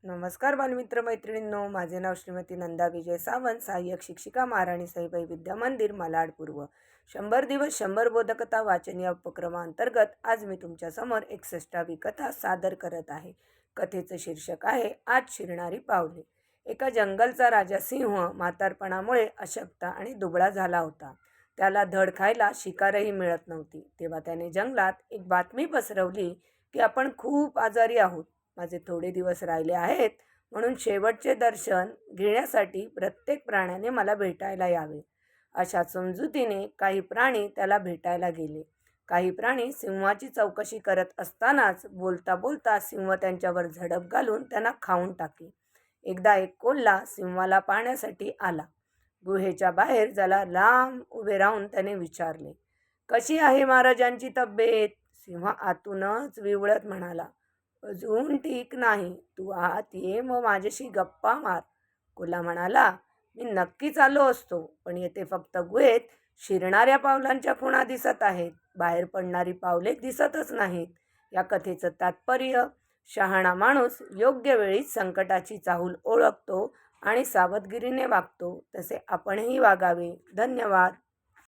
नमस्कार बालमित्र मैत्रिणींनो, माझे नाव श्रीमती नंदा विजय सावंत, सहाय्यक शिक्षिका, महाराणी साईबाई विद्या मंदिर, मालाड पूर्व. 100 दिवस 100 बोधकथा वाचन या उपक्रमाअंतर्गत आज मी तुमच्यासमोर 61वी कथा सादर करत आहे. कथेचं शीर्षक आहे आज शिरणारी पावले. एका जंगलचा राजा सिंह म्हातारपणामुळे अशक्त आणि दुबळा झाला होता. त्याला धड खायला शिकारही मिळत नव्हती. तेव्हा त्याने जंगलात एक बातमी पसरवली की आपण खूप आजारी आहोत. माझे थोडे दिवस राहिले आहेत, म्हणून शेवटचे दर्शन घेण्यासाठी प्रत्येक प्राण्याने मला भेटायला यावे. अशा समजुतीने काही प्राणी त्याला भेटायला गेले. काही प्राणी सिंहाची चौकशी करत असतानाच बोलता बोलता सिंह त्यांच्यावर झडप घालून त्यांना खाऊन टाके. एकदा एक कोल्हा सिंहाला पाहण्यासाठी आला. गुहेच्या बाहेर ज्याला लांब उभे राहून त्याने विचारले, कशी आहे महाराजांची तब्येत? सिंह आतूनच विवळत म्हणाला, अजून ठीक नाही. तू आत ये, मग माझ्याशी गप्पा मार. कोल्हा म्हणाला, मी नक्कीच आलो असतो, पण येथे फक्त गुहेत शिरणाऱ्या पावलांच्या खुणा दिसत आहेत. बाहेर पडणारी पावले दिसतच नाहीत. या कथेचं तात्पर्य, शहाणा माणूस योग्य वेळी संकटाची चाहूल ओळखतो आणि सावधगिरीने वागतो. तसे आपणही वागावे. धन्यवाद.